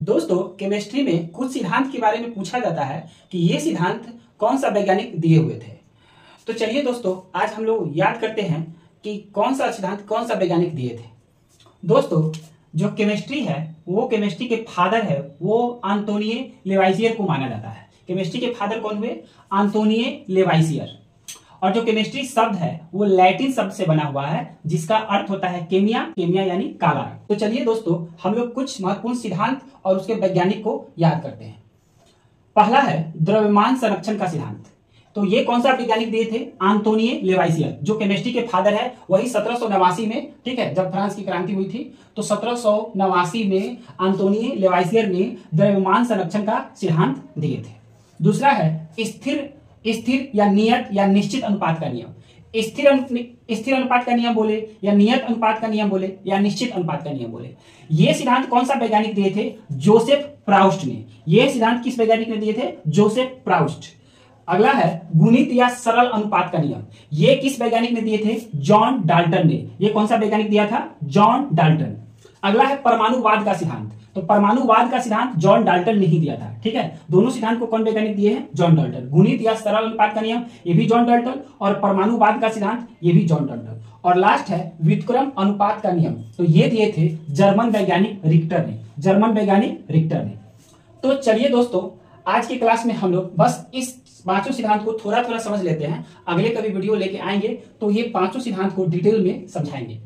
दोस्तों, केमिस्ट्री में कुछ सिद्धांत के बारे में पूछा जाता है कि ये सिद्धांत कौन सा वैज्ञानिक दिए हुए थे। तो चलिए दोस्तों, आज हम लोग याद करते हैं कि कौन सा सिद्धांत कौन सा वैज्ञानिक दिए थे। दोस्तों, जो केमिस्ट्री है वो केमिस्ट्री के फादर है वो आंतोनियो लेवाइसियर को माना जाता है। केमिस्ट्री के फादर कौन हुए? आंतोनियो लेवाइसियर। और जो केमिस्ट्री शब्द है वो लैटिन शब्द से बना हुआ है जिसका अर्थ होता है केमिया। केमिया यानी काला रंग। तो चलिए दोस्तों, हम लोग कुछ महत्वपूर्ण सिद्धांत और उसके वैज्ञानिक को याद करते हैं। पहला है द्रव्यमान संरक्षण का सिद्धांत। तो ये कौन सा वैज्ञानिक दिए थे? आंतोनियो लेवाइसियर। जो केमिस्ट्री के फादर है वही 1789 में, ठीक है, जब फ्रांस की क्रांति हुई थी तो 1789 में आंतोनियो लेवाइसियर ने द्रव्यमान संरक्षण का सिद्धांत दिए थे। दूसरा है स्थिर या नियत या निश्चित अनुपात का नियम। स्थिर अनुपात का नियम बोले या नियत अनुपात का नियम बोले या निश्चित अनुपात का नियम बोले, ये सिद्धांत कौन सा वैज्ञानिक दिए थे? जोसेफ प्राउस्ट ने। ये सिद्धांत किस वैज्ञानिक ने दिए थे? Joseph Proust. अगला है गुणित या सरल अनुपात का नियम। ये किस वैज्ञानिक ने दिए थे? जॉन डाल्टन ने। ये कौन सा वैज्ञानिक दिया था? John Dalton. अगला है परमाणुवाद का सिद्धांत। तो परमाणुवाद का सिद्धांत जॉन डाल्टन ने ही दिया था, ठीक है। दोनों सिद्धांत को कौन वैज्ञानिक दिए हैं? John Dalton. गुणित या सरल अनुपात का नियम, ये भी जॉन डाल्टन, और परमाणुवाद का सिद्धांत ये भी जॉन डाल्टन। और लास्ट है व्युत्क्रम अनुपात का नियम। तो ये दिए थे जर्मन वैज्ञानिक रिक्टर ने। जर्मन वैज्ञानिक रिक्टर ने। तो चलिए दोस्तों, आज की क्लास में हम लोग बस इस पांचों सिद्धांत को थोड़ा थोड़ा समझ लेते हैं। अगले कभी वीडियो लेके आएंगे तो ये पांचों सिद्धांत को डिटेल में समझाएंगे।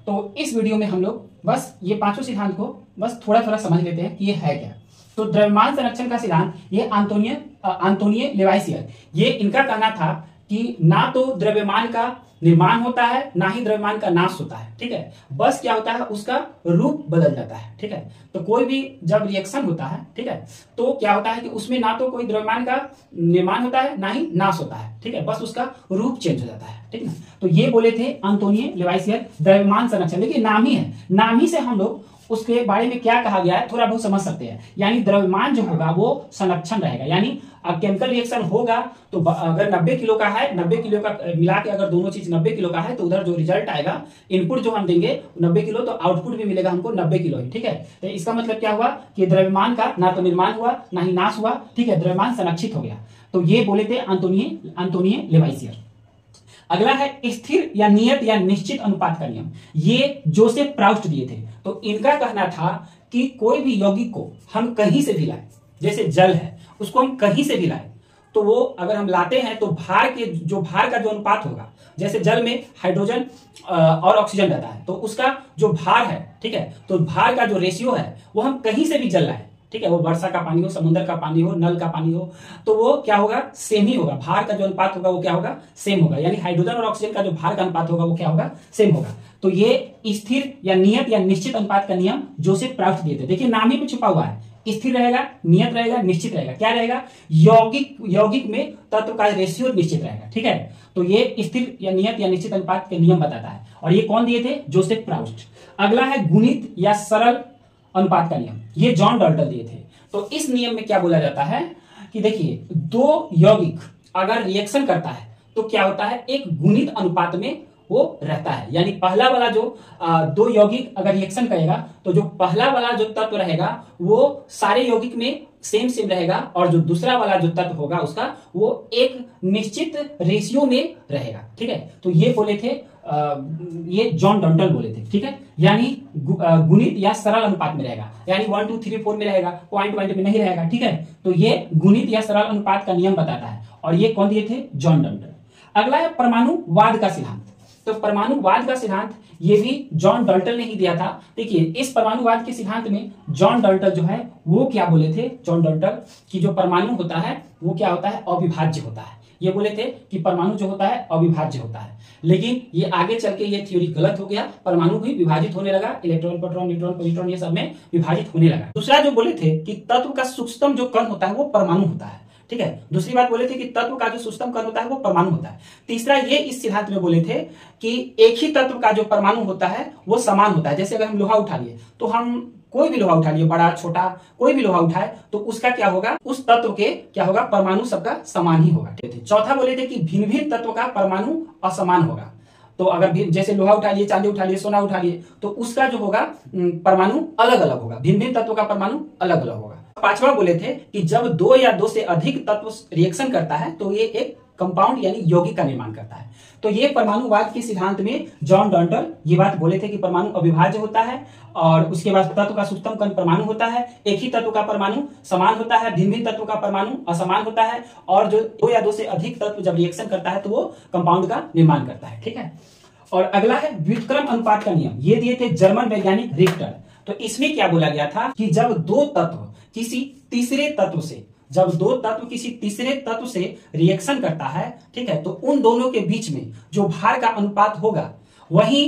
तो इस वीडियो में हम लोग बस ये पांचों सिद्धांत को बस थोड़ा थोड़ा समझ लेते हैं कि ये है क्या। तो द्रव्यमान संरक्षण का सिद्धांत ये आंतोनियो लेवाइसियर, ये इनका कहना था कि ना तो द्रव्यमान का निर्माण होता है ना ही द्रव्यमान का नाश होता है, ठीक है। बस क्या होता है, उसका रूप बदल जाता है, ठीक है। तो कोई भी जब रिएक्शन होता है, ठीक है, तो क्या होता है कि उसमें ना तो कोई द्रव्यमान का निर्माण होता है ना ही नाश होता है, ठीक है, बस उसका रूप चेंज हो जाता है, ठीक है। तो ये बोले थे आंतोनियो लेवाइसियर द्रव्यमान संरक्षण। देखिए नाम ही है, नाम ही से हम लोग उसके बारे में क्या कहा गया है थोड़ा बहुत समझ सकते हैं। यानी द्रव्यमान जो होगा वो संरक्षण रहेगा। यानी अब केमिकल रिएक्शन होगा तो अगर 90 किलो का है, 90 किलो का मिला के अगर दोनों चीज 90 किलो का है तो उधर जो रिजल्ट आएगा, इनपुट जो हम देंगे 90 किलो, तो आउटपुट भी मिलेगा हमको 90 किलो ही, ठीक है। तो इसका मतलब क्या हुआ कि द्रव्यमान का ना तो निर्माण हुआ ना ही नाश हुआ, ठीक है, द्रव्यमान संरक्षित हो गया। तो ये बोले थे आंतोनियो लेवाइसियर। अगला है स्थिर या नियत या निश्चित अनुपात का नियम। ये जोसेफ प्राउस्ट दिए थे। तो इनका कहना था कि कोई भी यौगिक को हम कहीं से भी लाएं, जैसे जल है उसको हम कहीं से भी लाएं, तो वो अगर हम लाते हैं तो भार का जो अनुपात होगा, जैसे जल में हाइड्रोजन और ऑक्सीजन रहता है तो उसका जो भार है, ठीक है, तो भार का जो रेशियो है वो हम कहीं से भी जल लाएं, ठीक है, वो वर्षा का पानी हो, समुद्र का पानी हो, नल का पानी हो, तो वो क्या होगा? सेम ही होगा। भार का जो अनुपात होगा वो क्या होगा? सेम होगा। यानी हाइड्रोजन और ऑक्सीजन का जो भार का अनुपात होगा वो क्या होगा? सेम होगा। तो ये स्थिर या नियत या निश्चित अनुपात का नियम जोसेफ प्राउस्ट दिए थे। देखिए नाम ही में छुपा हुआ है, स्थिर रहेगा, नियत रहेगा, निश्चित रहेगा। क्या रहेगा? यौगिक में तत्व का रेशियो निश्चित रहेगा, ठीक है। तो ये स्थिर या नियत या निश्चित अनुपात के नियम बताता है। और ये कौन दिए थे? Joseph Proust. अगला है गुणित या सरल अनुपात का नियम। ये जॉन डाल्टन दिए थे। तो इस नियम में क्या बोला जाता है कि देखिए दो यौगिक अगर रिएक्शन करता है तो क्या होता है? एक गुणित अनुपात में वो रहता है। यानी पहला वाला जो दो यौगिक अगर रिएक्शन करेगा तो जो पहला वाला जो तत्व रहेगा वो सारे यौगिक में सेम रहेगा, और जो दूसरा वाला जो तत्व होगा उसका वो एक निश्चित रेशियो में रहेगा, ठीक है। तो ये बोले थे ये जॉन डाल्टन बोले थे, ठीक है। यानी गुणित या सरल अनुपात में रहेगा, यानी 1 2 3 4 में रहेगा, पॉइंट में नहीं रहेगा, ठीक है। तो ये गुणित या सरल अनुपात का नियम बताता है। और ये कौन दिए थे? John Dalton. अगला है परमाणुवाद का सिद्धांत। तो परमाणुवाद का सिद्धांत ये भी जॉन डाल्टन ने ही दिया था। देखिए इस परमाणुवाद के सिद्धांत में जॉन डाल्टन जो है वो क्या बोले थे? जॉन डाल्टन कि जो परमाणु होता है वो क्या होता है? अविभाज्य होता है। ये बोले थे कि परमाणु जो होता है अविभाज्य होता है। लेकिन ये आगे चल के ये थ्योरी गलत हो गया, परमाणु भी विभाजित होने लगा, इलेक्ट्रॉन, प्रोटॉन, न्यूट्रॉन, पॉजिट्रॉन ये सब में विभाजित होने लगा। दूसरा जो बोले थे कि तत्व का सूक्ष्मतम जो कण होता है वो परमाणु होता है, ठीक है। दूसरी बात बोले थे कि तत्व का जो सूक्ष्मतम कण होता है वो परमाणु होता है। तीसरा ये इस सिद्धांत में बोले थे कि एक ही तत्व का जो परमाणु होता है वो समान होता है। जैसे अगर हम लोहा उठा लिए तो हम कोई भी लोहा उठा लिए, बड़ा छोटा कोई भी लोहा उठाए तो उसका क्या होगा? उस तत्व के क्या होगा? परमाणु सबका समान ही होगा, ठीक है। चौथा बोले थे कि भिन्न भिन्न तत्व का परमाणु असमान होगा। तो अगर भी जैसे लोहा उठा लिए, चांदी उठा लिए, सोना उठा लिए, तो उसका जो होगा परमाणु अलग अलग होगा, भिन्न भिन्न तत्वों का परमाणु अलग अलग होगा। पांचवा बोले थे कि जब दो या दो से अधिक तत्व रिएक्शन करता है तो ये एक कंपाउंड यानी यौगिक का निर्माण करता है। तो ये परमाणुवाद के सिद्धांत में जॉन डॉल्टन ये बात बोले थे कि परमाणु अविभाज्य होता है और उसके बाद तत्व का सूक्ष्मतम कण परमाणु होता है, एक ही तत्व का परमाणु समान होता है, भिन्न भिन्न तत्वों का परमाणु असमान होता है, और जो दो या दो से अधिक तत्व जब रिएक्शन करता है तो वो कंपाउंड का निर्माण करता है। ठीक है, और अगला है व्युत्क्रम अनुपात का नियम, ये दिए थे जर्मन वैज्ञानिक रिक्टर। तो इसमें क्या बोला गया था कि जब दो तत्व किसी तीसरे तत्व से रिएक्शन करता है, ठीक है, तो उन दोनों के बीच में जो भार का अनुपात होगा वही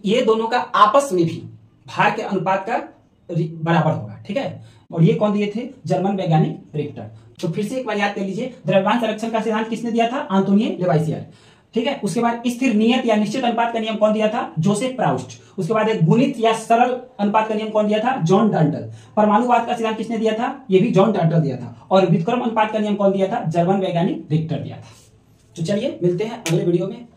ये दोनों का आपस में भी भार के अनुपात का बराबर होगा। ठीक है, और ये कौन दिए थे? जर्मन वैज्ञानिक रिक्टर। तो फिर से एक बार याद कर लीजिए, द्रव्यमान संरक्षण का सिद्धांत किसने दिया था? आंतोनियो लेवाइसियर। ठीक है, उसके बाद स्थिर नियत या निश्चित अनुपात का नियम कौन दिया था? Joseph Proust. उसके बाद एक गुणित या सरल अनुपात का नियम कौन दिया था? John Dalton. परमाणुवाद का सिद्धांत किसने दिया था? ये भी जॉन डाल्टन दिया था। और व्युत्क्रम अनुपात का नियम कौन दिया था? जर्मन वैज्ञानिक रिक्टर दिया था। तो चलिए मिलते हैं अगले वीडियो में।